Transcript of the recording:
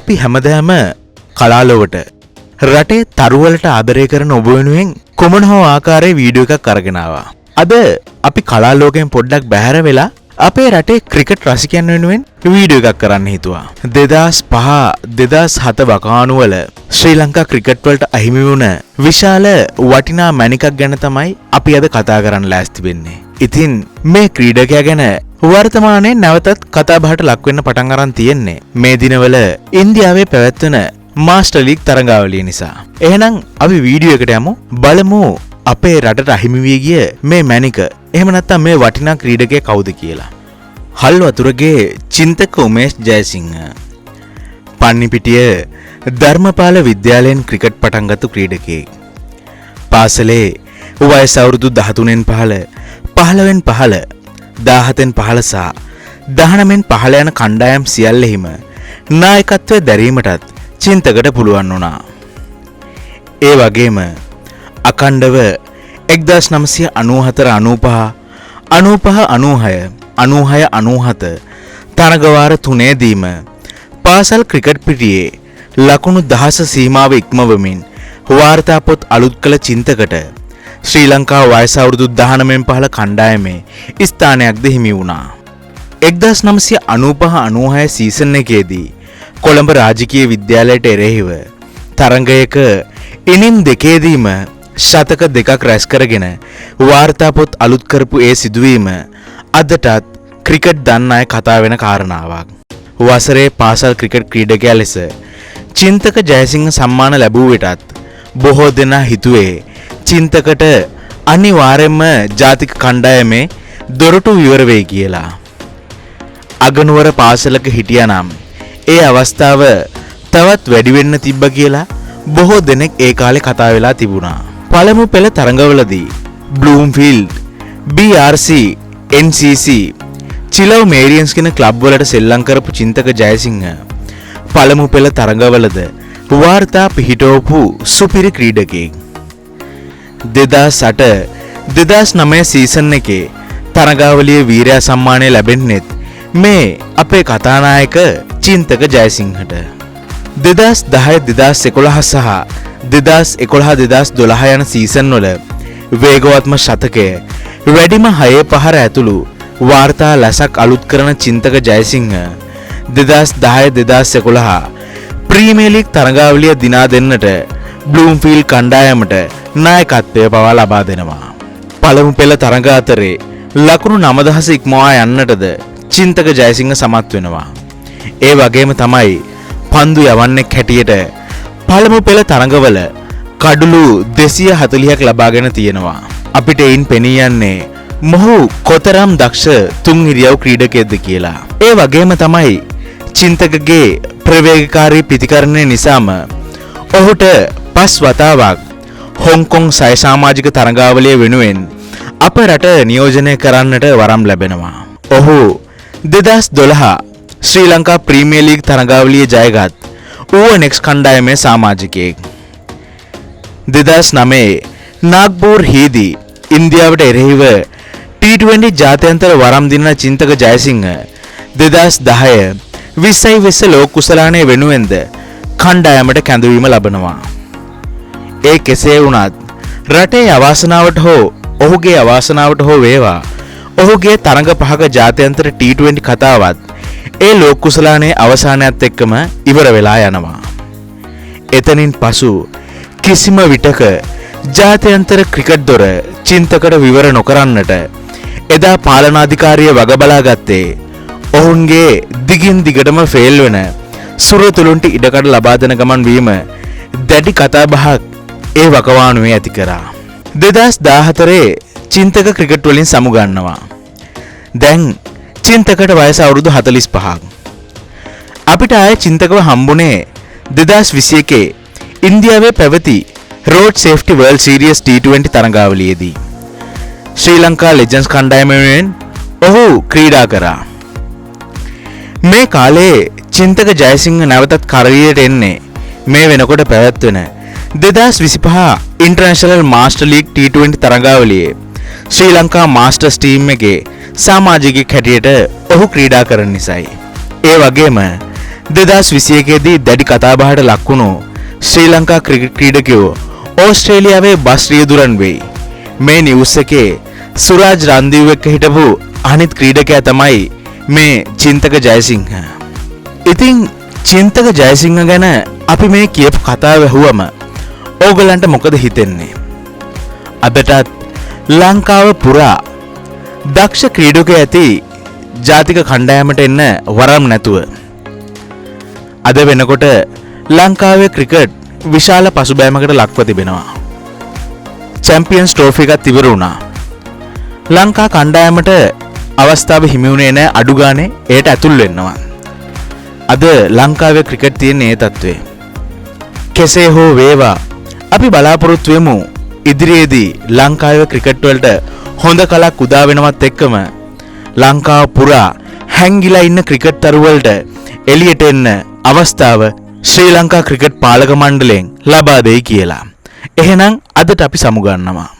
අපි හැමදාම කලාලොවට රටේ තරුවලට ආදරය කරන ඔබ වෙනුවෙන් කොමන හෝ ආකාරයේ වීඩියෝ එකක් අරගෙන ආවා. අද අපි කලාලෝකයෙන් පොඩ්ඩක් බැහැර වෙලා අපේ රටේ ක්‍රිකට් රසිකයන් වෙනුවෙන් වීඩියෝ එකක් කරන්න හිතුවා. 2005-2007 වකාණු වල ශ්‍රී ලංකා ක්‍රිකට් වලට අහිමි වුණ විශාල වටිනා මැණිකක් ගැන තමයි අපි අද කතා කරන්න ලෑස්ති වෙන්නේ. ඉතින් මේ ක්‍රීඩකයා ගැන වර්තමානයේ නැවතත් කතා බහට ලක් වෙන්න පටන් අරන් තියෙන්නේ මේ දිනවල ඉන්දියාවේ පැවැත්වෙන මාස්ටර් ලීග් තරඟාවලිය නිසා. එහෙනම් අපි වීඩියෝ එකට යමු. බලමු අපේ රටට අහිමි වී ගිය මේ මැණික එහෙම නැත්නම් මේ වටිනා ක්‍රීඩකයා කවුද කියලා. හල්වතුරගේ චින්තක උමේෂ් ජයසිංහ පන්නිපිටිය ධර්මපාල විද්‍යාලයෙන් ක්‍රිකට් පටන් ගත්තු ක්‍රීඩකයෙක්. පාසලේ වයස අවුරුදු 13න් 15, 15න් 15, 17න් 15 සහ 19න් 15 යන කණ්ඩායම් සියල්ලෙහිම නායකත්වය දැරීමටත් චින්තකට පුළුවන් වුණා. ඒ වගේම අකණ්ඩව 1994, 95, 95, 96, 96, 97 තරගවාර තුනේදීම පාසල් ක්‍රිකට් පිටියේ ලකුණු 10 සීමාව ඉක්මවමින් වාර්තා පොත් අලුත් කළ චින්තකට ශ්‍රී ලංකා වයස අවුරුදු 19න් 15 කණ්ඩායමේ ස්ථානයක්ද හිමි වුණා. 1995-96 සීසන් එකේදී කොළඹ රාජකීය විද්‍යාලයට එරෙහිව තරඟයක ඉනිම් දෙකේදීම ශතක දෙකක් රැස් කරගෙන වාර්තා පොත් අලුත් කරපු ඒ සිදුවීම අදටත් ක්‍රිකට් දන්න අය කතා වෙන කාරණාවක්. වසරේ පාසල් ක්‍රිකට් ක්‍රීඩකයා ලෙස චින්තක ජයසිංහ සම්මාන ලැබුව විටත් බොහෝ දෙනා හිතුවේ චින්තකට අනිවාර්යයෙන්ම ජාතික කණ්ඩායමේ දොරටු විවර වෙයි කියලා. අගනුවර පාසලක හිටියානම් ඒ අවස්ථාව තවත් වැඩි වෙන්න තිබ්බ කියලා බොහෝ දෙනෙක් ඒ කාලේ කතා වෙලා තිබුණා. පළමු පෙළ තරඟවලදී බ්ලූම්ෆීල්ඩ්, BRC, NCC, චිලව් මේරියන්ස් කියන ක්ලබ් වලට සෙල්ලම් කරපු චින්තක ජයසිංහ පළමු පෙළ තරඟවලද වාර්තා පිහිටවපු සුපිරි ක්‍රීඩකයෙක්. 2008-2009 සීසන් එකේ තරඟාවලියේ වීරයා සම්මානය ලැබෙන්නේත් මේ අපේ කතානායක චින්තක ජයසිංහට. 2010-2011 සහ 2011-2012 යන සීසන් වල වේගවත්ම ශතකය වැඩිම 6 පහර ඇතුළු වාර්තා ලැසක් අලුත් කරන චින්තක ජයසිංහ 2010-2011 ප්‍රීමියර් ලීග් තරඟාවලිය දිනා දෙන්නට බ්ලූම්ෆීල්ඩ් කණ්ඩායමට නායකත්වය පවා ලබා දෙනවා. පළමු පෙළ තරඟ අතරේ ලකුණු 9000 ඉක්මවා යන්නටද චින්තක ජයසිංහ සමත් වෙනවා. ඒ වගේම තමයි පන්දු යවන්නෙක් හැටියට පළමු පෙළ තරඟවල කඩලු 240ක් ලබාගෙන තියෙනවා. අපිට එයින් පෙනී යන්නේ මොහු කොතරම් දක්ෂ තුන් ඉරියව් ක්‍රීඩකයෙක්ද කියලා. ඒ වගේම තමයි චින්තකගේ ප්‍රවේගකාරී ප්‍රතිකරණය නිසාම ඔහුට 5 වතාවක් හොංකොං සය සමාජික තරඟාවලිය වෙනුවෙන් අප රට නියෝජනය කරන්නට වරම් ලැබෙනවා. ඔහු 2012 ශ්‍රී ලංකා ප්‍රීමියර් ලීග් තරඟාවලිය ජයගත් ඌවනෙක්ස් කණ්ඩායමේ සමාජිකයෙක්. 2009 නාග්පුර් හිදී ඉන්දියාවට එරෙහිව T20 ජාත්‍යන්තර වරම් දිනන චින්තක ජයසිංහ 2010 2020 ලෝක කුසලානය වෙනුවෙන්ද කණ්ඩායමට කැඳවීම ලබනවා. ඒ කෙසේ වුණත් රටේ අවාසනාවට හෝ ඔහුගේ අවාසනාවට හෝ වේවා ඔහුගේ තරඟ පහක ජාත්‍යන්තර T20 කතාවත් ඒ ලෝක කුසලානයේ අවසානයත් එක්කම ඉවර වෙලා යනවා. එතනින් පසු කිසිම විටක ජාත්‍යන්තර ක්‍රිකට් දොර චින්තකට විවර නොකරන්නට එදා පාලනාධිකාරිය වග බලා ගත්තේ ඔවුන්ගේ දිගින් දිගටම ෆේල් වෙන සුරතුලුන්ට ඉඩකඩ ලබා දෙන ගමන් වීම දැඩි කතාබහක් ඒ වකවානුවේ ඇති කරා. 2014 චින්තක ක්‍රිකට් වලින් සමු ගන්නවා. දැන් චින්තකට වයස අවුරුදු 45ක්. අපිට ආයේ චින්තකව හම්බුනේ 2021 ඉන්දියාවේ පැවති road safety world series T20 තරඟාවලියේදී. ශ්‍රී ලංකා ලෙජන්ඩ්ස් කණ්ඩායම වෙනුවෙන් ඔහු ක්‍රීඩා කරා. මේ කාලේ චින්තක ජයසිංහ නැවතත් කරලියට එන්නේ මේ වෙනකොට පැවැත්වෙන 2025 ඉන්ටර්නැෂනල් මාස්ටර් ලීග් T20 තරඟාවලියේ ශ්‍රී ලංකා මාස්ටර්ස් ටීම් එකේ සමාජිකයෙක් හැටියට ඔහු ක්‍රීඩා කරන නිසායි. ඒ වගේම 2021දී දැඩි කතාබහට ලක්වුණු ශ්‍රී ලංකා ක්‍රිකට් ක්‍රීඩකයෝ ඕස්ට්‍රේලියාවේ බස් රියදුරන් වෙයි. මේ නිවුස් එකේ සුරාජ් රන්දීව් එක්ක හිටපු අනිත් ක්‍රීඩකයා තමයි මේ චින්තක ජයසිංහ. ඉතින් චින්තක ජයසිංහ ගැන අපි මේ කියපු කතාව ඇහුවම ඕගලන්ට මොකද හිතෙන්නේ? අදටත් ලංකාව පුරා දක්ෂ ක්‍රීඩකයෝ ඇති ජාතික කණ්ඩායමට එන්න වරම් නැතුව අද වෙනකොට ලංකාවේ ක්‍රිකට් විශාල පසුබෑමකට ලක්ව තිබෙනවා. චැම්පියන්ස් ට්‍රෝෆි එකත් ඉවර වුණා. ලංකා කණ්ඩායමට අවස්ථාව හිමි වුණේ නැහැ අඩු ගානේ ඒට ඇතුල් වෙන්නවා. අද ලංකාවේ ක්‍රිකට් තියෙන ඒ තත්ත්වය. කෙසේ හෝ වේවා අපි බලාපොරොත්තු වෙමු ඉදිරියේදී ලංකාවේ ක්‍රිකට් වලට හොඳ කලක් උදා වෙනවත් එක්කම ලංකාව පුරා හැංගිලා ඉන්න ක්‍රිකට් තරු වලට එළියට එන්න අවස්ථාව ශ්‍රී ලංකා ක්‍රිකට් පාලක මණ්ඩලයෙන් ලබා දෙයි කියලා. එහෙනම් අදට අපි සමුගන්නවා.